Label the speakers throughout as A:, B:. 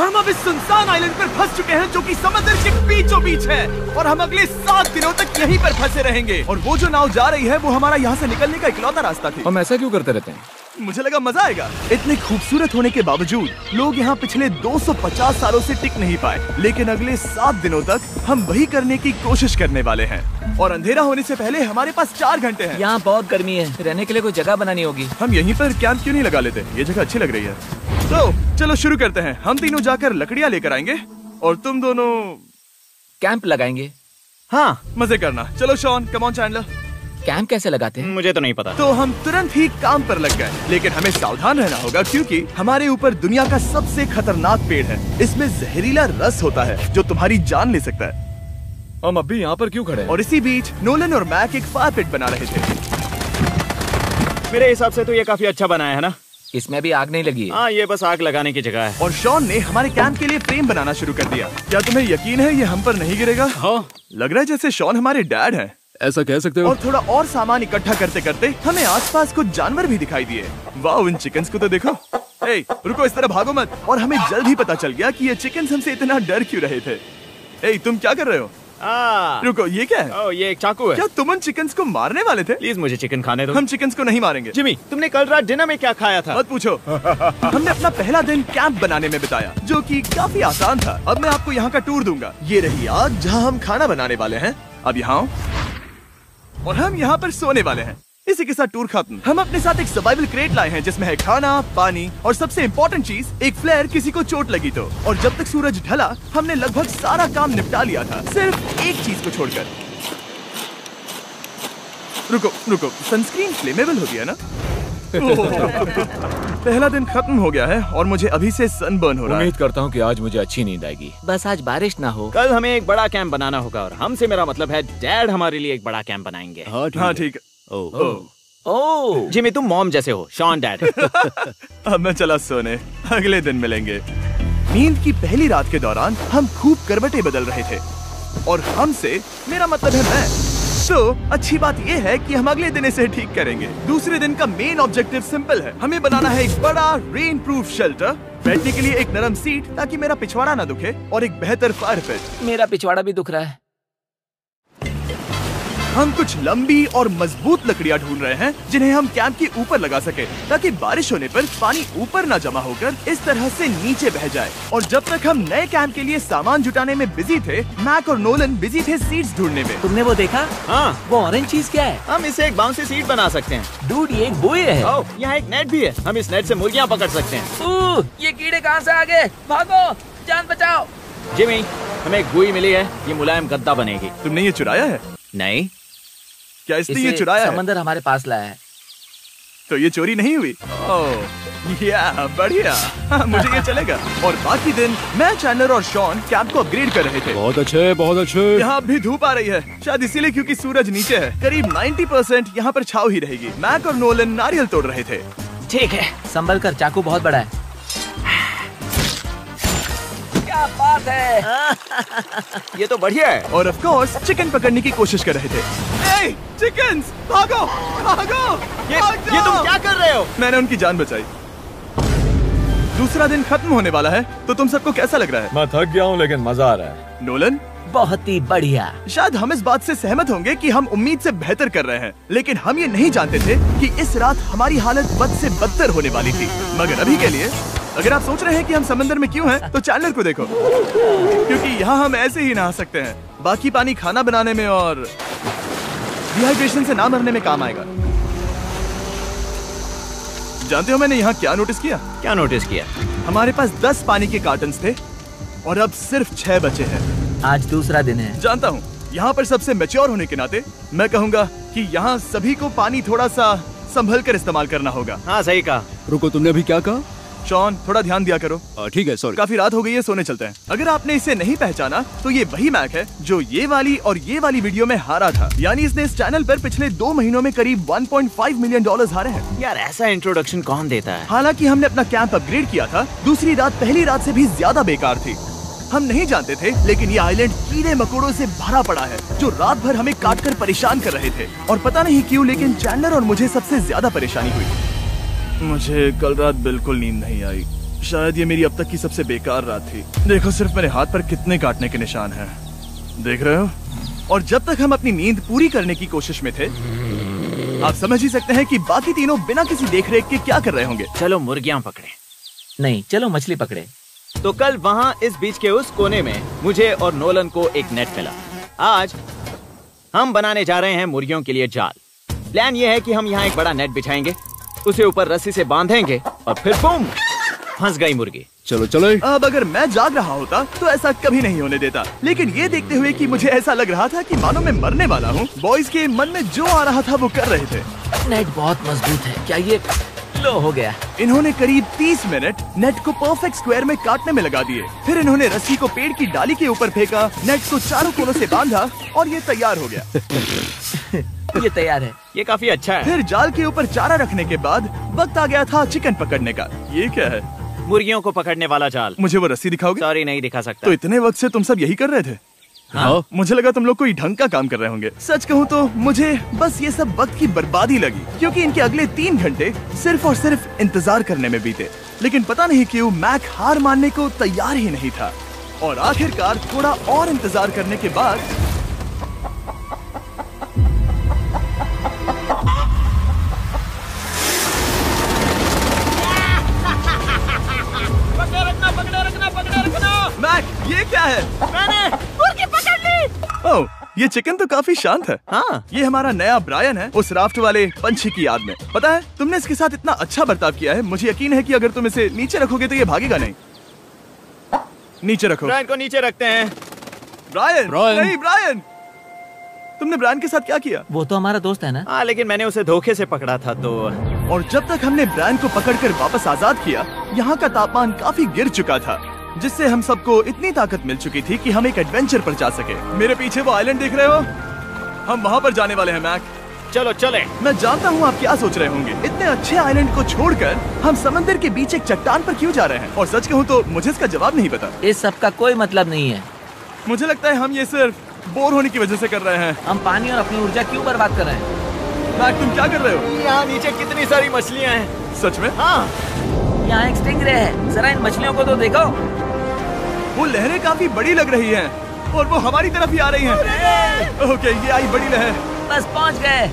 A: हम अब इस सुनसान आइलैंड पर फंस चुके हैं जो कि समंदर के बीचों बीच है और हम अगले 7 दिनों तक यहीं पर फंसे रहेंगे। और वो जो नाव जा रही है वो हमारा यहाँ से निकलने का इकलौता रास्ता थी।
B: हम ऐसा क्यों करते रहते हैं?
A: मुझे लगा मजा आएगा। इतने खूबसूरत होने के बावजूद लोग यहाँ पिछले 250 सालों से टिक नहीं पाए, लेकिन अगले 7 दिनों तक हम वही करने की कोशिश करने वाले हैं। और अंधेरा होने से पहले हमारे पास 4 घंटे हैं।
C: यहाँ बहुत गर्मी है, रहने के लिए कोई जगह बनानी होगी।
A: हम यहीं पर कैंप क्यों नहीं लगा लेते? ये जगह अच्छी लग रही है। तो चलो शुरू करते हैं। हम तीनों जाकर लकड़ियाँ लेकर आएंगे और तुम दोनों
C: कैंप लगाएंगे।
A: हाँ, मजे करना। चलो Shawn, come on Chandler.
C: Camp कैसे लगाते हैं?
D: मुझे तो नहीं पता।
A: तो हम तुरंत ही काम पर लग गए, लेकिन हमें सावधान रहना होगा क्योंकि हमारे ऊपर दुनिया का सबसे खतरनाक पेड़ है। इसमें जहरीला रस होता है जो तुम्हारी जान ले सकता है।
B: हम अभी यहाँ पर क्यों खड़े हैं?
A: और इसी बीच नोलन और मैक एक फायर पिट बना रहे थे।
D: मेरे हिसाब से तो ये काफी अच्छा बनाया है ना?
C: इसमें भी आग नहीं लगी।
D: हाँ, ये बस आग लगाने की जगह है।
A: और शॉन ने हमारे कैंप के लिए फ्रेम बनाना शुरू कर दिया। क्या तुम्हें यकीन है ये हम पर नहीं गिरेगा?
D: हाँ,
A: लग रहा है जैसे शॉन हमारे डैड हैं।
B: ऐसा कह सकते हो?
A: और थोड़ा और सामान इकट्ठा करते करते हमें आसपास कुछ जानवर भी दिखाई दिए। वाह, इन चिकन्स को तो देखो। ए, रुको, इस तरह भागो मत। और हमें जल्द ही पता चल गया कि ये चिकन्स हमसे इतना डर क्यों रहे थे। ए, तुम क्या कर रहे हो? रुको, ये क्या है?
D: ओह, ये एक चाकू है।
A: क्या तुम उन चिकन्स को मारने वाले थे?
D: प्लीज मुझे चिकन खाने दो।
A: हम चिकन्स को नहीं मारेंगे।
D: जिमी, तुमने कल रात डिनर में क्या खाया था?
A: मत पूछो। हमने अपना पहला दिन कैंप बनाने में बिताया, जो कि काफी आसान था। अब मैं आपको यहाँ का टूर दूंगा। ये रही आग जहाँ हम खाना बनाने वाले हैं। अब यहाँ और हम यहाँ पर सोने वाले हैं। इसी के साथ टूर खत्म। हम अपने साथ एक सर्वाइवल क्रेट लाए हैं जिसमें है खाना, पानी और सबसे इम्पोर्टेंट चीज एक फ्लेयर, किसी को चोट लगी तो। और जब तक सूरज ढला हमने लगभग सारा काम निपटा लिया था, सिर्फ एक चीज को छोड़कर। रुको, सनस्क्रीन फ्लेमेबल होती है ना? पहला दिन खत्म हो गया है और मुझे अभी से सनबर्न हो रहा है।
B: उम्मीद करता हूँ कि आज मुझे अच्छी नींद आएगी।
C: बस आज बारिश ना हो।
D: कल हमें एक बड़ा कैंप बनाना होगा और हमसे मेरा मतलब है डैड हमारे लिए एक बड़ा कैंप बनाएंगे।
A: हाँ ठीक है।
C: ओह,
D: जिमी, तुम मॉम जैसे हो, शॉन डैड।
A: अब मैं चला सोने, अगले दिन मिलेंगे। नींद की पहली रात के दौरान हम खूब करवटें बदल रहे थे और हमसे मेरा मतलब है मैं। तो अच्छी बात यह है कि हम अगले दिन इसे ठीक करेंगे। दूसरे दिन का मेन ऑब्जेक्टिव सिंपल है। हमें बनाना है एक बड़ा रेन प्रूफ शेल्टर, बैठने के लिए एक नरम सीट ताकि मेरा पिछवाड़ा ना दुखे और एक बेहतर फायर पिट।
C: मेरा पिछवाड़ा भी दुख रहा है।
A: हम कुछ लंबी और मजबूत लकड़ियां ढूंढ रहे हैं जिन्हें हम कैंप के ऊपर लगा सके ताकि बारिश होने पर पानी ऊपर ना जमा होकर इस तरह से नीचे बह जाए। और जब तक हम नए कैंप के लिए सामान जुटाने में बिजी थे, मैक और नोलन बिजी थे सीड्स ढूंढने में।
C: तुमने वो देखा?
D: हाँ,
C: वो ऑरेंज चीज क्या है?
D: हम इसे एक बाउंसी सीट बना सकते हैं।
C: डूड, ये एक बुए है।
D: ओह, यहाँ एक नेट भी है। हम इस नेट से मुर्गियाँ पकड़ सकते हैं।
C: ये कीड़े कहाँ से आ गए? भागो, जान बचाओ।
D: जिमी, हमें एक बुई मिली है। ये मुलायम गद्दा बनेगी।
A: तुमने ये चुराया है?
D: नहीं।
A: क्या इसने ये चुराया है?
C: समंदर हमारे पास लाया है।
A: तो ये चोरी नहीं हुई? ओह, या बढ़िया। मुझे ये चलेगा। और बाकी दिन मैं, चैंडलर और शॉन कैंप को अपग्रेड कर रहे थे।
B: बहुत अच्छे, बहुत अच्छे।
A: यहाँ भी धूप आ रही है, शायद इसीलिए क्योंकि सूरज नीचे है। करीब 90% यहाँ पर छाव ही रहेगी। मैक और नोलन नारियल तोड़ रहे थे।
C: ठीक है, संभल कर, चाकू बहुत बड़ा है। क्या बात है।
D: ये तो बढ़िया है।
A: और ऑफ कोर्स चिकन पकड़ने की कोशिश कर रहे थे। ए, चिकन्स, भागो, भागो,
D: ये तुम क्या कर रहे हो?
A: मैंने उनकी जान बचाई। दूसरा दिन खत्म होने वाला है, तो तुम सबको कैसा लग रहा है?
B: मैं थक गया हूँ लेकिन मजा आ रहा है।
A: नोलन?
C: बहुत ही बढ़िया।
A: शायद हम इस बात से सहमत होंगे कि हम उम्मीद से बेहतर कर रहे हैं, लेकिन हम ये नहीं जानते थे कि इस रात हमारी हालत बद से बदतर होने वाली थी। मगर अभी के लिए अगर आप सोच रहे हैं कि हम समंदर में क्यों हैं, तो चैंडलर को देखो, क्योंकि यहाँ हम ऐसे ही नहा सकते हैं। बाकी पानी खाना बनाने में और डिहाइड्रेशन से ना मरने में काम आएगा। जानते हो मैंने यहाँ क्या नोटिस किया?
D: क्या नोटिस किया?
A: हमारे पास 10 पानी के कार्टन्स थे और अब सिर्फ 6 बचे हैं।
C: आज दूसरा दिन है।
A: जानता हूँ, यहाँ पर सबसे मैच्योर होने के नाते मैं कहूँगा कि यहाँ सभी को पानी थोड़ा सा संभल कर इस्तेमाल करना होगा।
D: हाँ, सही कहा।
B: रुको, तुमने अभी क्या कहा?
A: शॉन, थोड़ा ध्यान दिया करो।
B: ठीक है, सॉरी।
A: काफी रात हो गई है, सोने चलते हैं। अगर आपने इसे नहीं पहचाना तो ये वही मैक है जो ये वाली और ये वाली वीडियो में हारा था। यानी इसने इस चैनल पर पिछले 2 महीनों में करीब $1.5 मिलियन हारे हैं।
D: यार, ऐसा इंट्रोडक्शन कौन देता है?
A: हालांकि हमने अपना कैंप अपग्रेड किया था, दूसरी रात पहली रात से भी ज्यादा बेकार थी। हम नहीं जानते थे, लेकिन ये आइलैंड कीड़े मकोड़ों से भरा पड़ा है जो रात भर हमें काट कर परेशान कर रहे थे। और पता नहीं क्यों, लेकिन चैंडलर और मुझे सबसे ज्यादा परेशानी हुई। मुझे कल रात बिल्कुल नींद नहीं आई। शायद ये मेरी अब तक की सबसे बेकार रात थी। देखो सिर्फ मेरे हाथ पर कितने काटने के निशान हैं। देख रहे हो? और जब तक हम अपनी नींद पूरी करने की कोशिश में थे, आप समझ ही सकते हैं कि बाकी तीनों बिना किसी देखरेख के क्या कर रहे होंगे।
D: चलो मुर्गियां पकड़े।
C: नहीं, चलो मछली पकड़े।
D: तो कल वहाँ इस बीच के उस कोने में मुझे और नोलन को एक नेट मिला। आज हम बनाने जा रहे हैं मुर्गियों के लिए जाल। प्लान ये है कि हम यहाँ एक बड़ा नेट बिछाएंगे, उसे ऊपर रस्सी से बांधेंगे और फिर बूम, फंस गई मुर्गी।
B: चलो चलो।
A: अब अगर मैं जाग रहा होता तो ऐसा कभी नहीं होने देता, लेकिन ये देखते हुए कि मुझे ऐसा लग रहा था कि मानो मैं मरने वाला हूँ, बॉयज के मन में जो आ रहा था वो कर रहे थे।
C: नेट बहुत मजबूत है। क्या ये लो हो गया?
A: इन्होंने करीब 30 मिनट नेट को परफेक्ट स्क्वायर में काटने में लगा दिए। फिर इन्होंने रस्सी को पेड़ की डाली के ऊपर फेंका, नेट को चारों कोनों से बांधा और ये तैयार हो गया।
C: ये तैयार है।
D: ये काफी अच्छा है।
A: फिर जाल के ऊपर चारा रखने के बाद वक्त आ गया था चिकन पकड़ने का। ये क्या है?
D: मुर्गियों को पकड़ने वाला जाल।
A: मुझे वो रस्सी दिखाओगे?
D: सॉरी, नहीं दिखा सकता।
A: तो इतने वक्त से तुम सब यही कर रहे थे?
D: हाँ?
A: मुझे लगा तुम लोग कोई ढंग का काम कर रहे होंगे। सच कहूँ तो मुझे बस ये सब वक्त की बर्बादी लगी, क्योंकि इनके अगले 3 घंटे सिर्फ और सिर्फ इंतजार करने में बीते। लेकिन पता नहीं क्यों मैक हार मानने को तैयार ही नहीं था, और आखिरकार थोड़ा और इंतजार करने के बाद मैक, ये क्या है?
D: मैंने मुर्गी पकड़ ली।
A: ओह, ये चिकन तो काफी शांत है।
D: हाँ,
A: ये हमारा नया ब्रायन है, उस राफ्ट वाले पंछी की याद में। पता है, तुमने इसके साथ इतना अच्छा बर्ताव किया है, मुझे यकीन है कि अगर तुम इसे नीचे रखोगे तो ये भागेगा नहीं। नीचे रखो।
D: ब्रायन को नीचे रखते हैं।
A: Brian,
B: Brian.
A: नहीं ब्रायन। तुमने ब्रायन के साथ क्या किया?
C: वो तो हमारा दोस्त है ना।
D: हाँ, लेकिन मैंने उसे धोखे से पकड़ा था तो।
A: और जब तक हमने ब्रायन को पकड़कर वापस आजाद किया, यहाँ का तापमान काफी गिर चुका था, जिससे हम सबको इतनी ताकत मिल चुकी थी कि हम एक एडवेंचर पर जा सके। मेरे पीछे वो आइलैंड देख रहे हो? हम वहाँ पर जाने वाले हैं मैक।
D: चलो चले।
A: मैं जानता हूँ आप क्या सोच रहे होंगे, इतने अच्छे आइलैंड को छोड़कर हम समंदर के बीच एक चट्टान पर क्यों जा रहे हैं? और सच कहूँ तो मुझे इसका जवाब नहीं पता।
C: इस सब का कोई मतलब नहीं है।
A: मुझे लगता है हम ये सिर्फ बोर होने की वजह से कर रहे हैं।
C: हम पानी और अपनी ऊर्जा क्यों बर्बाद कर रहे हैं?
A: मैक, तुम क्या कर रहे हो?
D: यहाँ नीचे कितनी सारी मछलियाँ हैं।
A: सच में?
D: हाँ,
C: यहाँ एक स्टिंगरे है। जरा इन मछलियों को तो देखो।
A: वो लहरें काफी बड़ी लग रही हैं, और वो हमारी तरफ ही आ रही हैं। ओके, ये आई बड़ी लहर।
C: बस पहुँच गए।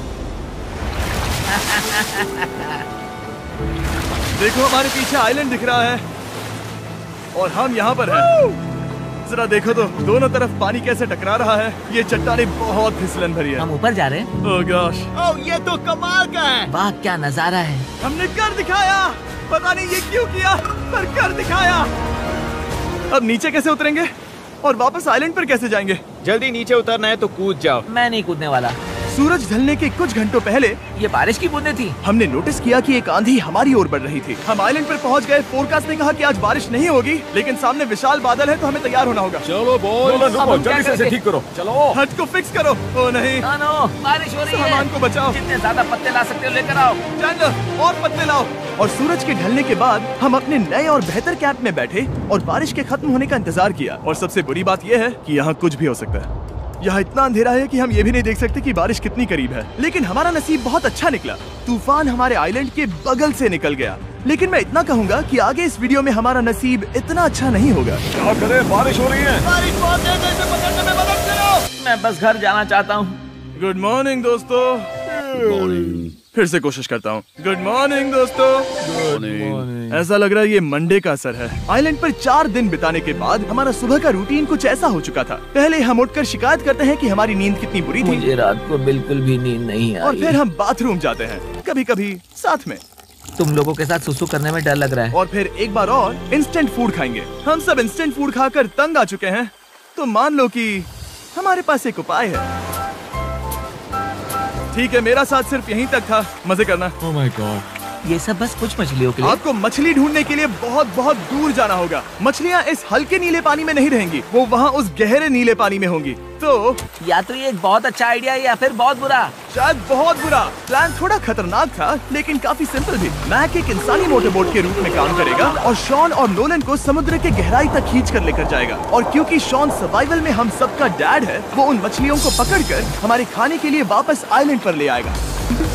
A: देखो, हमारे पीछे आइलैंड दिख रहा है और हम यहाँ पर हैं। जरा देखो तो, दोनों तरफ पानी कैसे टकरा रहा है। ये चट्टानें बहुत फिसलन भरी है।
C: हम ऊपर जा रहे हैं।
A: ओह गॉश,
D: ओह, ये तो कमाल का है।
C: वाह, क्या नजारा है।
A: हमने कर दिखाया। पता नहीं ये क्यों किया, पर कर दिखाया। अब नीचे कैसे उतरेंगे और वापस आइलैंड पर कैसे जाएंगे?
D: जल्दी नीचे उतरना है तो कूद जाओ।
C: मैं नहीं कूदने वाला।
A: सूरज ढलने के कुछ घंटों पहले
C: ये बारिश की बूंदें थी।
A: हमने नोटिस किया कि एक आंधी हमारी ओर बढ़ रही थी। हम आइलैंड पर पहुंच गए। फोरकास्ट ने कहा कि आज बारिश नहीं होगी, लेकिन सामने विशाल बादल है, तो हमें तैयार होना होगा।
B: चलो बॉय,
C: अब हम क्या करेंगे?
B: ठीक करो। चलो।
A: हट को फिक्स करो। ओ नहीं,
C: नो, बारिश हो रही है।
A: सामान को बचाओ।
C: जितने ज्यादा पत्ते ला सकते हो लेकर आओ।
A: चैंडलर, और पत्ते लाओ। और सूरज के ढलने के बाद हम अपने नए और बेहतर कैंप में बैठे और बारिश के खत्म होने का इंतजार किया। और सबसे बुरी बात यह है कि यहाँ कुछ भी हो सकता है। यहाँ इतना अंधेरा है कि हम ये भी नहीं देख सकते कि बारिश कितनी करीब है। लेकिन हमारा नसीब बहुत अच्छा निकला। तूफान हमारे आइलैंड के बगल से निकल गया। लेकिन मैं इतना कहूँगा कि आगे इस वीडियो में हमारा नसीब इतना अच्छा नहीं होगा।
B: क्या करें, बारिश हो रही है।
A: बारिश बहुत तेज है, इसे पकड़ने में मदद करो।
C: मैं बस घर जाना चाहता हूँ।
A: गुड मॉर्निंग दोस्तों। फिर से कोशिश करता हूँ। गुड मॉर्निंग दोस्तों। ऐसा लग रहा है ये मंडे का असर है। आइलैंड पर 4 दिन बिताने के बाद हमारा सुबह का रूटीन कुछ ऐसा हो चुका था। पहले हम उठकर शिकायत करते हैं कि हमारी नींद कितनी बुरी थी,
C: मुझे रात को बिल्कुल भी नींद नहीं आई।
A: और फिर हम बाथरूम जाते हैं, कभी कभी साथ में।
C: तुम लोगों के साथ सुसु करने में डर लग रहा है।
A: और फिर एक बार और इंस्टेंट फूड खाएंगे। हम सब इंस्टेंट फूड खाकर तंग आ चुके हैं, तो मान लो कि हमारे पास एक उपाय है। ठीक है, मेरा साथ सिर्फ यहीं तक था। मजे करना।
B: Oh my God.
C: ये सब बस कुछ मछलियों के लिए।
A: आपको मछली ढूंढने के लिए बहुत दूर जाना होगा। मछलियाँ इस हल्के नीले पानी में नहीं रहेंगी, वो वहाँ उस गहरे नीले पानी में होंगी। तो
C: या तो ये एक बहुत अच्छा आइडिया है या फिर बहुत बुरा।
A: शायद बहुत बुरा। प्लान थोड़ा खतरनाक था लेकिन काफी सिंपल भी। मैक एक इंसानी मोटरबोट के रूप में काम करेगा और शॉन और नोलन को समुद्र के गहराई तक खींच कर लेकर जाएगा। और क्योंकि शॉन सर्वाइवल में हम सबका डैड है, वो उन मछलियों को पकड़कर हमारे खाने के लिए वापस आइलैंड पर ले आएगा।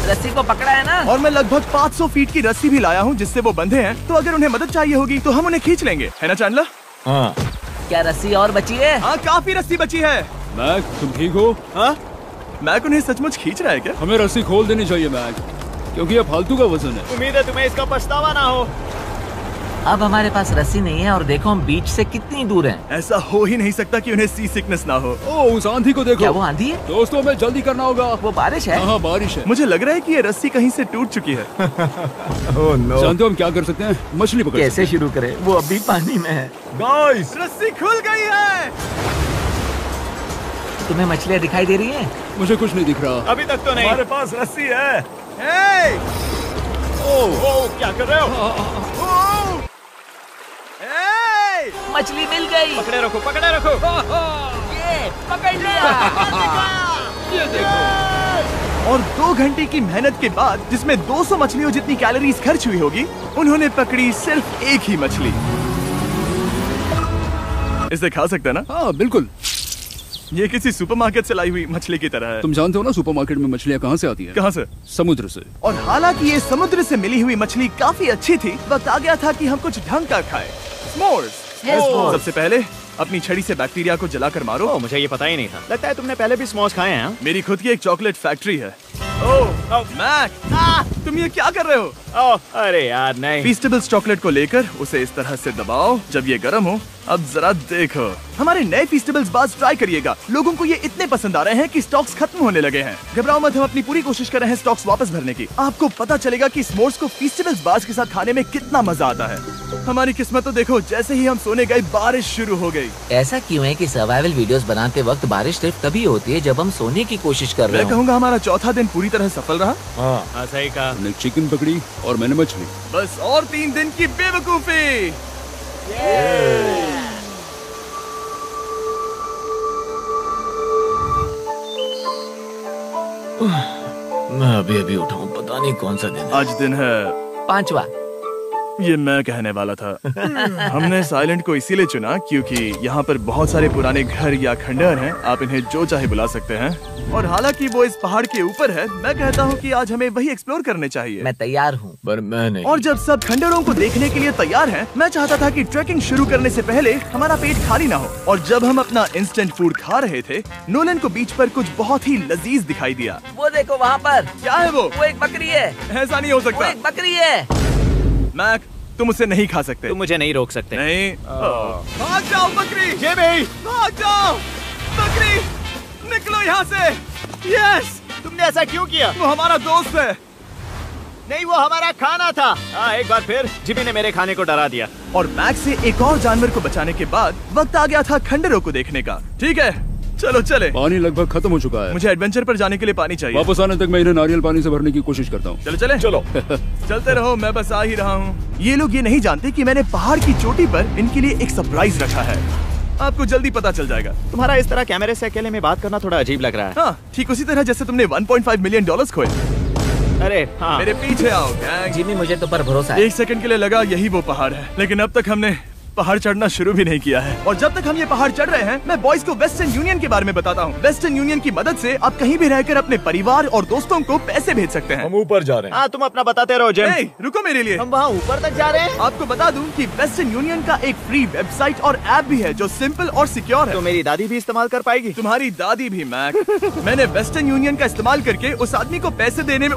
C: रस्सी को पकड़ा है ना?
A: और मैं लगभग 500 फीट की रस्सी भी लाया हूँ जिससे वो बंधे हैं, तो अगर उन्हें मदद चाहिए होगी तो हम उन्हें खींच लेंगे, है ना चैंडलर?
B: हाँ।
C: क्या रस्सी और बची है?
A: हाँ, काफी रस्सी बची है।
B: मैक, तुम ठीक हो?
A: हाँ? मैक उन्हें सचमुच खींच रहा है क्या?
B: हमें रस्सी खोल देनी चाहिए मैक, क्योंकि ये फालतू का वजन है।
D: उम्मीद है तुम्हें इसका पछतावा ना हो।
C: अब हमारे पास रस्सी नहीं है और देखो हम बीच से कितनी दूर हैं।
A: ऐसा हो ही नहीं सकता कि उन्हें सी सिकनेस ना हो।
B: ओह, उस आंधी को देखो।
C: क्या वो आंधी है?
B: दोस्तों, हमें जल्दी करना होगा।
C: वो बारिश है?
B: हाँ, बारिश है।
A: मुझे लग रहा है कि ये रस्सी कहीं से टूट चुकी है।
B: Oh no. जानते हो हम क्या कर सकते हैं? मछली पकड़
C: कैसे शुरू करें? वो अभी पानी में है।
A: गाइस, रस्सी खुल गई है।
C: तुम्हें मछलियाँ दिखाई दे रही हैं?
B: मुझे कुछ नहीं दिख रहा।
D: अभी तक तो नहीं।
B: हमारे पास रस्सी है।
A: हे!
D: ओह, क्या कर रहे हो?
A: हे!
C: मछली मिल गई।
D: पकड़े रखो, पकड़े रखो।
C: ये पकड़ लिया।
B: ये देखो।
A: और 2 घंटे की मेहनत के बाद, जिसमें 200 मछलियों जितनी कैलोरीज खर्च हुई होगी, उन्होंने पकड़ी सिर्फ एक ही मछली। इसे खा सकते हैं ना?
B: हाँ, बिल्कुल।
A: ये किसी सुपरमार्केट से लाई हुई मछली की तरह है।
B: तुम जानते हो ना सुपरमार्केट में मछलियाँ कहाँ से आती हैं?
A: कहाँ से?
B: समुद्र से।
A: और हालांकि ये समुद्र से मिली हुई मछली काफी अच्छी थी, वक्त आ गया था कि हम कुछ ढंग का खाएं। स्मोर्स। सबसे पहले अपनी छड़ी से बैक्टीरिया को जलाकर मारो।
D: ओह, मुझे ये पता ही नहीं था। लगता है तुमने पहले भी स्मोक्स खाए हैं।
A: मेरी खुद की एक चॉकलेट फैक्ट्री है। ओह मैक, तुम ये क्या कर रहे हो?
D: ओह, अरे यार नहीं।
A: फीस्टेबल्स चॉकलेट को लेकर उसे इस तरह से दबाओ जब ये गर्म हो। अब जरा देखो, हमारे नए फीस्टेबल्स बार्स ट्राई करिएगा। लोगों को ये इतने पसंद आ रहे हैं कि स्टॉक्स खत्म होने लगे हैं। घबराओ मत, हम अपनी पूरी कोशिश कर रहे हैं स्टॉक्स वापस भरने की। आपको पता चलेगा कि स्मोर्स को फीस्टेबल्स बार्स के साथ खाने में कितना मजा आता है। हमारी किस्मत तो देखो, जैसे ही हम सोने गए बारिश शुरू हो गई।
C: ऐसा क्यों है कि सर्वाइवल वीडियोस बनाते वक्त बारिश सिर्फ तभी होती है जब हम सोने की कोशिश कर रहे
A: मैं
C: हो?
A: कहूँगा हमारा चौथा दिन पूरी तरह सफल रहा।
D: हाँ, सही कहा।
B: हमने चिकन पकड़ी और मैंने मछली।
A: बस और 3 दिन की बेवकूफी।
C: मैं अभी उठा हूँ, पता नहीं कौन सा दिन है।
A: आज दिन है
C: 5वां।
A: ये मैं कहने वाला था। हमने इस आइलैंड को इसीलिए चुना क्योंकि यहाँ पर बहुत सारे पुराने घर या खंडहर हैं। आप इन्हें जो चाहे बुला सकते हैं। और हालांकि वो इस पहाड़ के ऊपर है, मैं कहता हूँ कि आज हमें वही एक्सप्लोर करने चाहिए।
C: मैं तैयार हूँ, पर मैं नहीं।
A: और जब सब खंडहरों को देखने के लिए तैयार हैं, मैं चाहता था कि ट्रैकिंग शुरू करने से पहले हमारा पेट खाली ना हो। और जब हम अपना इंस्टेंट फूड खा रहे थे, नोलन को बीच पर कुछ बहुत ही लजीज दिखाई दिया।
C: वो देखो वहाँ पर।
A: क्या है वो?
C: वो एक बकरी है।
A: ऐसा नहीं हो
C: वो
A: सकता।
C: एक बकरी है।
A: मैक, तुम उसे नहीं खा सकते।
D: तुम मुझे नहीं रोक सकते।
A: नहीं। भाग जाओ बकरी।
D: ये भी।
A: भाग जाओ बकरी, निकलो यहाँ से। यस,
D: तुमने ऐसा क्यों किया?
A: वो हमारा दोस्त है।
D: नहीं, वो हमारा खाना था। एक बार फिर जिमी ने मेरे खाने को डरा दिया।
A: और मैक से एक और जानवर को बचाने के बाद वक्त आ गया था खंडहरों को देखने का। ठीक है, चलो चले।
B: पानी लगभग खत्म हो चुका है।
A: मुझे एडवेंचर पर जाने के लिए पानी चाहिए।
B: वापस आने तक मैं इन्हें नारियल पानी से भरने की कोशिश करता हूँ।
A: चलो चले।
B: चलो।
A: चलते रहो, मैं बस आ ही रहा हूँ। ये लोग ये नहीं जानते कि मैंने पहाड़ की चोटी पर इनके लिए एक सरप्राइज रखा है। आपको जल्दी पता चल जाएगा।
D: तुम्हारा इस तरह कैमरे से अकेले में बात करना थोड़ा अजीब लग रहा है।
A: हाँ, ठीक उसी तरह जैसे तुमने $1.5 मिलियन खोए।
D: अरे हाँ।
A: मेरे पीछे आओ गैंग।
C: जिमी, मुझे तो पर भरोसा है।
A: 1 सेकंड के लिए लगा यही वो पहाड़ है, लेकिन अब तक हमने पहाड़ चढ़ना शुरू भी नहीं किया है। और जब तक हम ये पहाड़ चढ़ रहे हैं, मैं बॉयज को वेस्टर्न यूनियन के बारे में बताता हूँ। वेस्टर्न यूनियन की मदद से आप कहीं भी रहकर अपने परिवार और दोस्तों को पैसे भेज सकते हैं।
B: हम ऊपर जा रहे हैं।
D: हाँ, तुम अपना बताते रहो जिम।
A: ए, रुको मेरे लिए।
D: हम वहाँ ऊपर तक जा रहे हैं।
A: आपको बता दूं कि वेस्टर्न यूनियन का एक फ्री वेबसाइट और ऐप भी है जो सिंपल और सिक्योर है।
D: तो मेरी दादी भी इस्तेमाल कर पाएगी?
A: तुम्हारी दादी भी मैक। मैंने वेस्टर्न यूनियन का इस्तेमाल करके उस आदमी को पैसे देने में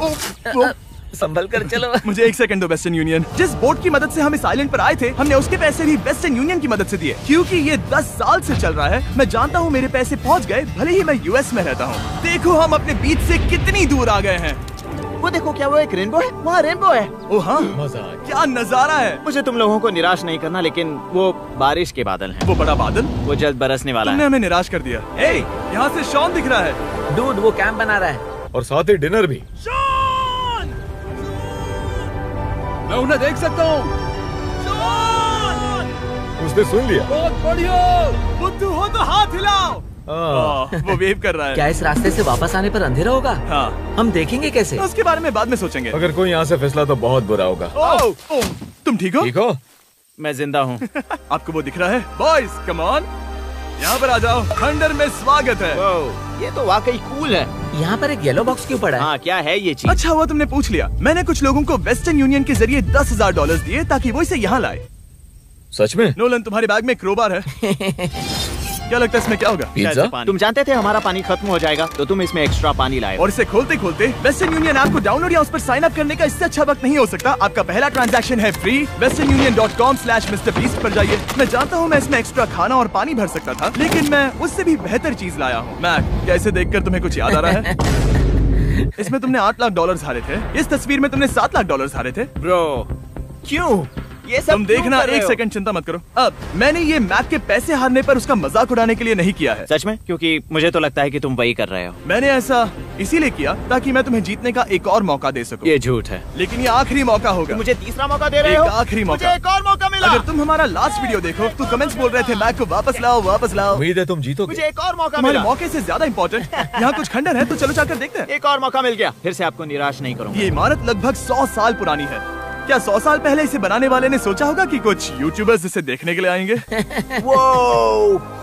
C: संभल कर चलो।
A: मुझे 1 सेकंड दो। वेस्टर्न यूनियन, जिस बोट की मदद से हम इस आइलैंड पर आए थे, हमने उसके पैसे भी वेस्टर्न यूनियन की मदद से दिए। क्योंकि ये 10 साल से चल रहा है, मैं जानता हूँ मेरे पैसे पहुँच गए, भले ही मैं यूएस में रहता हूँ। देखो हम अपने बीच से कितनी दूर आ गए हैं।
D: वो देखो, क्या वो एक रेनबो है? वहाँ रेनबो है।
A: ओ हाँ, क्या नजारा है।
D: मुझे तुम लोगों को निराश नहीं करना, लेकिन वो बारिश के बादल हैं।
A: वो बड़ा बादल,
D: वो जल्द बरसने वाला
A: तुमने
D: है।
A: हमें निराश कर दिया। ए, यहाँ से शॉन दिख रहा है।
C: डूड, वो कैंप बना रहा है।
B: और साथ ही डिनर भी। मैं उन्हें देख सकता हूँ।
A: शॉन!
B: उसने सुन लिया।
A: बहुत बढ़िया। बुद्धू हो तो हाथ हिलाओ। वो वेव कर रहा है।
C: क्या इस रास्ते से वापस आने पर अंधेरा होगा?
A: हाँ,
C: हम देखेंगे कैसे?
A: उसके बारे में बाद में सोचेंगे।
E: अगर कोई यहाँ से फिसला तो बहुत बुरा होगा।
A: तुम ठीक हो?
E: ठीक हो?
D: मैं जिंदा हूँ।
A: आपको वो दिख रहा है? बॉयज कम ऑन, यहाँ पर आ जाओ। खंडर में स्वागत है।
D: ये तो वाकई कूल है।
C: यहाँ पर एक येलो बॉक्स क्यों पड़ा है?
D: हाँ, क्या है ये चीज?
A: अच्छा हुआ तुमने पूछ लिया। मैंने कुछ लोगों को वेस्टर्न यूनियन के जरिए $10,000 दिए ताकि वो इसे यहाँ लाए।
E: सच में?
A: नोलन, तुम्हारे बैग में क्रोबार है। क्या लगता है इसमें क्या होगा?
E: पिज्जा?
D: तुम जानते थे हमारा पानी खत्म हो जाएगा, तो तुम इसमें एक्स्ट्रा पानी लाए।
A: और इसे खोलते खोलते वेस्टर्न यूनियन ऐप को डाउनलोड या उस पर साइन अप करने का इससे अच्छा वक्त नहीं हो सकता। आपका पहला ट्रांजैक्शन है फ्री। westernunion.com/MrBeast पर जाइए। मैं जानता हूँ मैं इसमें एक्स्ट्रा खाना और पानी भर सकता था, लेकिन मैं उससे भी बेहतर चीज लाया हूँ। मैक, क्या इसे देखकर तुम्हें कुछ याद आ रहा है? इसमें तुमने $8 लाख हारे थे। इस तस्वीर में तुमने $7 लाख हारे थे।
D: ब्रो, क्यों? ये सब
A: तुम देखना,
D: क्यों कर रहे
A: एक
D: हो?
A: सेकंड चिंता मत करो। अब मैंने ये मैक के पैसे हारने पर उसका मजाक उड़ाने के लिए नहीं किया है।
D: सच में? क्योंकि मुझे तो लगता है कि तुम वही कर रहे हो।
A: मैंने ऐसा इसीलिए किया ताकि मैं तुम्हें जीतने का एक और मौका दे सकूं।
D: ये झूठ है।
A: लेकिन ये आखिरी मौका होगा।
D: मुझे तीसरा मौका दे रहे हो?
A: एक आखिरी मौका।
D: मुझे एक और मौका मिला।
A: अगर तुम हमारा लास्ट वीडियो देखो तो कमेंट्स बोल रहे थे मैक को वापस लाओ, वापस लाओ।
E: उम्मीद है तुम जीतोगे।
D: मुझे एक और मौका
A: तुम्हारे
D: मिला।
A: मौके से ज्यादा इम्पोर्टेंट यहाँ कुछ खंडर है, तो चलो जाकर देखते हैं।
D: एक और मौका मिल गया। फिर से आपको निराश नहीं करूंगा।
A: ये इमारत लगभग 100 साल पुरानी है। क्या 100 साल पहले इसे बनाने वाले ने सोचा होगा कि कुछ यूट्यूबर्स इसे देखने के लिए आएंगे?
D: वो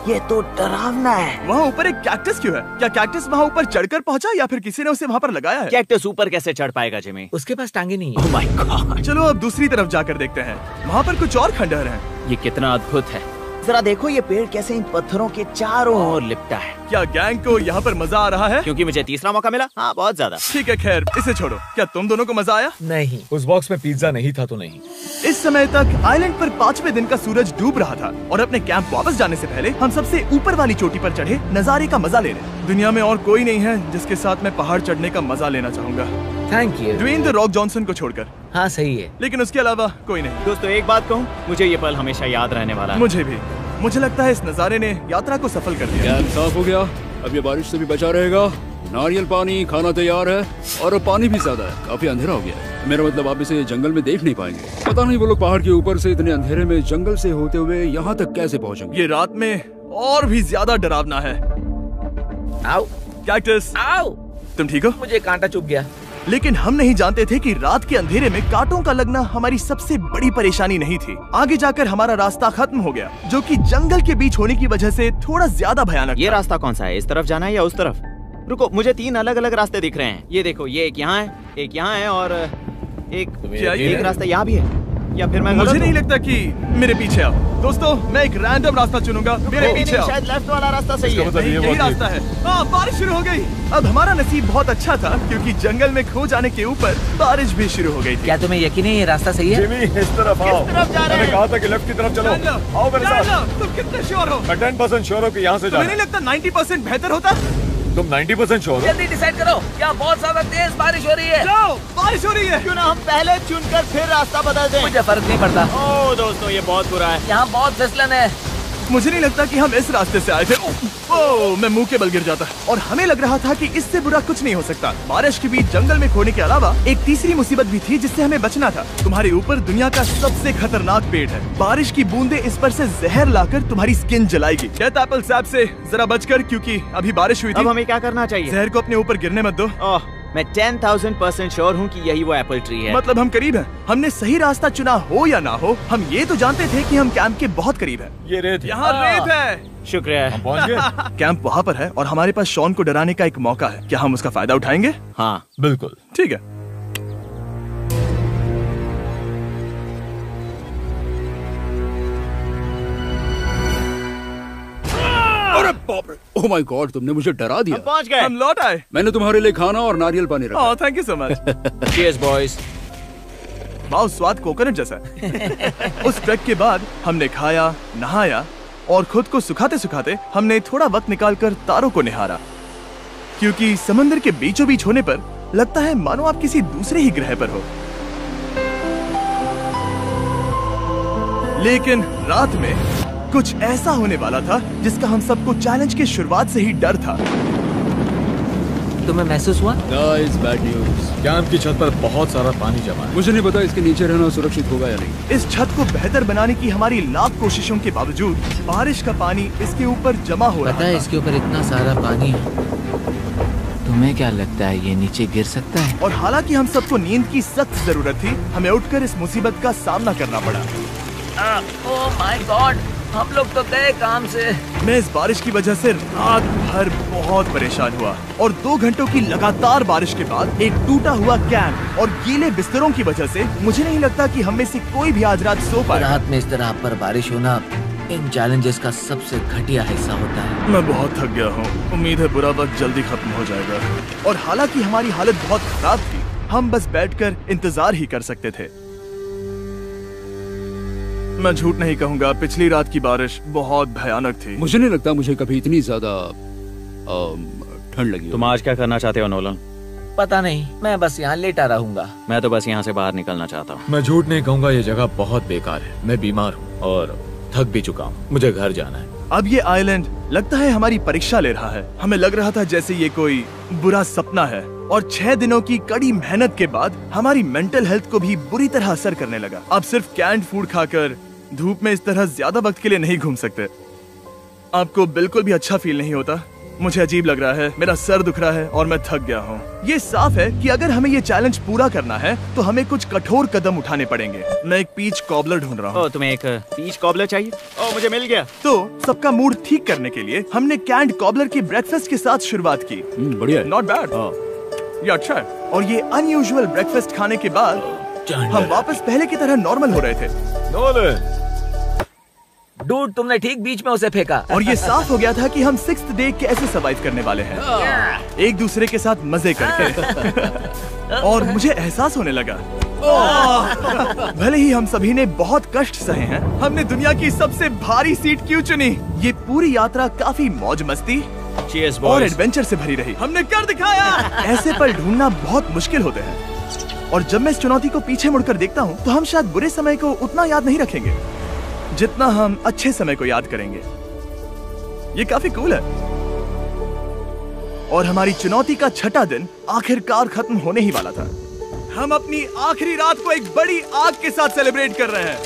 D: ये तो डरावना है।
A: वहाँ ऊपर एक कैक्टस क्यों है? क्या कैक्टस वहाँ ऊपर चढ़कर पहुँचा या फिर किसी ने उसे वहाँ पर लगाया है?
D: कैक्टस ऊपर कैसे चढ़ पाएगा जिमी?
C: उसके पास टांगे नहीं है।
D: Oh my God.
A: चलो अब दूसरी तरफ जाकर देखते हैं। वहाँ पर कुछ और खंडहर हैं।
D: ये कितना अद्भुत है। जरा देखो ये पेड़ कैसे इन पत्थरों के चारों ओर लिपटा है।
A: क्या गैंग को यहाँ पर मजा आ रहा है?
D: क्योंकि मुझे तीसरा मौका मिला। हाँ, बहुत ज्यादा।
A: ठीक है, खैर इसे छोड़ो। क्या तुम दोनों को मजा आया?
C: नहीं।
E: उस बॉक्स में पिज्जा नहीं था तो नहीं।
A: इस समय तक आइलैंड पर 5वें दिन का सूरज डूब रहा था और अपने कैंप वापस जाने से पहले हम सबसे ऊपर वाली चोटी पर चढ़े नजारे का मजा ले रहे। दुनिया में और कोई नहीं है जिसके साथ मैं पहाड़ चढ़ने का मजा लेना चाहूंगा,
C: thank you.
A: Dwayne the Rock Johnson को छोड़कर।
C: हाँ सही है।
A: लेकिन उसके अलावा कोई नहीं।
D: दोस्तों, एक बात कहूँ, मुझे ये पल हमेशा याद रहने वाला है।
A: मुझे भी। मुझे लगता है इस नजारे ने यात्रा को सफल कर दिया।
B: कैंप साफ हो गया। अब ये बारिश से भी बचा रहेगा। नारियल पानी, खाना तैयार है और अब पानी भी ज्यादा है। काफी अंधेरा हो गया है। मेरा मतलब आप इसे जंगल में देख नहीं पाएंगे। पता नहीं वो लोग पहाड़ के ऊपर से इतने अंधेरे में जंगल से होते हुए यहाँ तक कैसे पहुँचेंगे।
A: ये रात में और भी ज्यादा डरावना है।
C: आओ
A: कैक्टस,
C: आओ।
A: तुम ठीक हो?
C: मुझे कांटा चुभ गया।
A: लेकिन हम नहीं जानते थे कि रात के अंधेरे में कांटों का लगना हमारी सबसे बड़ी परेशानी नहीं थी। आगे जाकर हमारा रास्ता खत्म हो गया, जो कि जंगल के बीच होने की वजह से थोड़ा ज्यादा भयानक
D: ये
A: था।
D: रास्ता कौन सा है? इस तरफ जाना है या उस तरफ? रुको, मुझे 3 अलग अलग रास्ते दिख रहे हैं। ये देखो, ये एक यहाँ है, एक यहाँ है और
A: क्या ये
D: एक
A: है?
D: रास्ता यहाँ भी है। या फिर मैं
A: मुझे
D: गलत
A: नहीं
D: हूँ?
A: लगता कि मेरे पीछे आओ। दोस्तों, मैं एक रैंडम रास्ता चुनूंगा। मेरे
D: नहीं,
A: पीछे
D: नहीं,
A: आओ।
D: शायद लेफ्ट वाला रास्ता सही है।
E: मतलब
A: नहीं,
E: ये
A: यही
E: बहुत
A: रास्ता है। हाँ, बारिश शुरू हो गई। अब हमारा नसीब बहुत अच्छा था क्योंकि जंगल में खो जाने के ऊपर बारिश भी शुरू हो गई थी।
C: क्या तुम्हें यकीन है ये रास्ता सही है?
E: जिमी, इस तरफ आओ।
D: तरफ जा रहे
E: मैंने
D: हैं?
E: कहा था कि लेफ्ट की तरफ चलो।
A: जान लो,
E: आओ मेरे
A: जान
E: साथ।
A: लो। तुम कितने श्योर हो?
E: मैं 10% श्योर हूँ कि यहाँ से
A: तुम्हें
E: जाना।
A: नहीं लगता 90% बेहतर होता?
E: तुम 90% श्योर हो?
C: जल्दी डिसाइड करो। क्या बहुत ज्यादा तेज बारिश हो रही है?
A: जाओ, बारिश हो रही है।
D: क्यों ना हम पहले चुनकर फिर रास्ता बदल दें?
C: मुझे फर्क नहीं पड़ता।
D: ओह दोस्तों, ये बहुत बुरा है।
C: यहाँ बहुत फिसलन है।
A: मुझे नहीं लगता कि हम इस रास्ते से आए थे। ओह, मैं मुंह के बल गिर जाता। और हमें लग रहा था कि इससे बुरा कुछ नहीं हो सकता। बारिश के बीच जंगल में खोने के अलावा एक तीसरी मुसीबत भी थी जिससे हमें बचना था। तुम्हारे ऊपर दुनिया का सबसे खतरनाक पेड़ है। बारिश की बूंदें इस पर से जहर लाकर तुम्हारी स्किन जलाएगी। डेथ एप्पल सैप से जरा बचकर, क्योंकि अभी बारिश हुई
D: अब
A: थी।
D: हमें क्या करना चाहिए?
A: जहर को अपने ऊपर गिरने मत दो।
D: ओह, मैं 10,000% श्योर हूँ कि यही वो एप्पल ट्री है।
A: मतलब हम करीब हैं। हमने सही रास्ता चुना हो या ना हो, हम ये तो जानते थे कि हम कैंप के बहुत करीब हैं।
E: ये रेत है।
A: यहाँ रेत है।
D: शुक्रिया।
E: हम पहुँच गए।
A: कैंप वहाँ पर है और हमारे पास शॉन को डराने का एक मौका है। क्या हम उसका फायदा उठाएंगे?
D: हाँ,
E: बिल्कुल।
A: ठीक है।
B: अरे बाप रे, ओह माय गॉड, तुमने मुझे डरा दिया।
D: हम पहुँच गए।
A: हम लौट आए।
B: मैंने तुम्हारे लिए खाना और नारियल पानी रखा।
A: Oh, thank you so much.
D: Cheers boys.
A: वाह, स्वाद कोकोनट जैसा है। उस ट्रैक के बाद हमने खाया, नहाया और खुद को सुखाते सुखाते हमने थोड़ा वक्त निकालकर तारों को निहारा, क्योंकि समंदर के बीचों बीच होने पर लगता है मानो आप किसी दूसरे ही ग्रह पर हो। लेकिन रात में कुछ ऐसा होने वाला था जिसका हम सबको चैलेंज के शुरुआत से ही डर था।
C: तुम्हें महसूस हुआ?
B: Guys, bad news.
E: कैंप की छत पर बहुत सारा पानी जमा है।
B: मुझे नहीं पता इसके नीचे रहना सुरक्षित होगा या नहीं।
A: इस छत को बेहतर बनाने की हमारी लाख कोशिशों के बावजूद बारिश का पानी इसके ऊपर जमा हो रहा
C: पता है
A: था।
C: इसके ऊपर इतना सारा पानी है, तुम्हें क्या लगता है ये नीचे गिर सकता है?
A: और हालांकि हम सबको नींद की सख्त जरूरत थी, हमें उठकर इस मुसीबत का सामना करना पड़ा।
C: ओह माय गॉड, हम लोग तो गए काम से।
A: मैं इस बारिश की वजह से रात भर बहुत परेशान हुआ और 2 घंटों की लगातार बारिश के बाद एक टूटा हुआ कैंप और गीले बिस्तरों की वजह से मुझे नहीं लगता कि हम में से कोई भी आज रात सो पाएगा।
C: रात में इस तरह पर बारिश होना इन चैलेंजेस का सबसे घटिया हिस्सा होता है।
A: मैं बहुत थक गया हूँ, उम्मीद है बुरा वक्त जल्दी खत्म हो जाएगा। और हालांकि हमारी हालत बहुत खराब थी, हम बस बैठकर इंतजार ही कर सकते थे। मैं झूठ नहीं कहूँगा, पिछली रात की बारिश बहुत भयानक थी।
B: मुझे नहीं लगता मुझे कभी इतनी ज्यादा ठंड लगी।
D: तुम आज क्या करना चाहते हो नोलन?
C: पता नहीं, मैं बस यहाँ लेटा रहूंगा।
D: मैं तो बस यहाँ से बाहर निकलना चाहता हूँ।
E: मैं झूठ नहीं कहूँगा, ये जगह बहुत बेकार है। मैं बीमार हूँ और थक भी चुका हूँ। मुझे घर जाना है।
A: अब ये आइलैंड लगता है हमारी परीक्षा ले रहा है। हमें लग रहा था जैसे ये कोई बुरा सपना है और 6 दिनों की कड़ी मेहनत के बाद हमारी मेंटल हेल्थ को भी बुरी तरह असर करने लगा। अब सिर्फ कैंड फूड खाकर धूप में इस तरह ज्यादा वक्त के लिए नहीं घूम सकते। आपको बिल्कुल भी अच्छा फील नहीं होता? मुझे अजीब लग रहा है, मेरा सर दुख रहा है और मैं थक गया हूँ। ये साफ है कि अगर हमें ये चैलेंज पूरा करना है तो हमें कुछ कठोर कदम उठाने पड़ेंगे। मैं एक पीच कॉबलर ढूंढ रहा हूँ।
D: ओह, तुम्हें एक पीच कॉबलर चाहिए? ओह, मुझे मिल गया।
A: तो सबका मूड ठीक करने के लिए हमने कैंड कॉबलर की ब्रेकफास्ट के साथ शुरुआत की।
B: बढ़िया है।
A: नॉट बैड, ये अच्छा है। और ये अनयूजुअल ब्रेकफास्ट खाने के बाद हम वापस पहले की तरह नॉर्मल हो रहे थे।
E: नोलन,
C: डूड, तुमने ठीक बीच में उसे फेंका।
A: और ये साफ हो गया था कि हम 6th डे कैसे सर्वाइव करने वाले हैं, एक दूसरे के साथ मजे करके। और मुझे एहसास होने लगा, भले ही हम सभी ने बहुत कष्ट सहे हैं, हमने दुनिया की सबसे भारी सीट क्यों चुनी। ये पूरी यात्रा काफी मौज मस्ती
D: Cheers,
A: और
D: boys.
A: एडवेंचर से भरी रही। हमने कर दिखाया। ऐसे पल ढूंढना बहुत मुश्किल होते हैं और जब मैं इस चुनौती को पीछे मुड़कर देखता हूँ तो हम शायद बुरे समय को उतना याद नहीं रखेंगे जितना हम अच्छे समय को याद करेंगे। ये काफी कूल है। और हमारी चुनौती का 6ठा दिन आखिरकार खत्म होने ही वाला था। हम अपनी आखिरी रात को एक बड़ी आग के साथ सेलिब्रेट कर रहे हैं,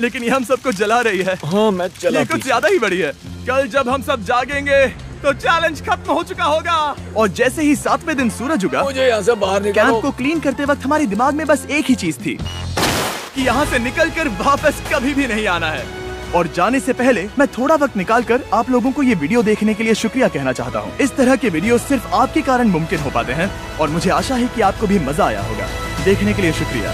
A: लेकिन ये हम सबको जला रही है।
E: हाँ, मैं चला।
A: ये कुछ ज्यादा ही बड़ी है। कल जब हम सब जागेंगे तो चैलेंज खत्म हो चुका होगा। और जैसे ही 7वें दिन सूरज उगा,
E: मुझे यहाँ से बाहर
A: कैंप
E: निकालो।
A: को क्लीन करते वक्त हमारे दिमाग में बस एक ही चीज थी कि यहाँ से निकलकर वापस कभी भी नहीं आना है। और जाने से पहले मैं थोड़ा वक्त निकालकर आप लोगों को ये वीडियो देखने के लिए शुक्रिया कहना चाहता हूँ। इस तरह के वीडियो सिर्फ आपके कारण मुमकिन हो पाते हैं और मुझे आशा है कि आपको भी मजा आया होगा। देखने के लिए शुक्रिया।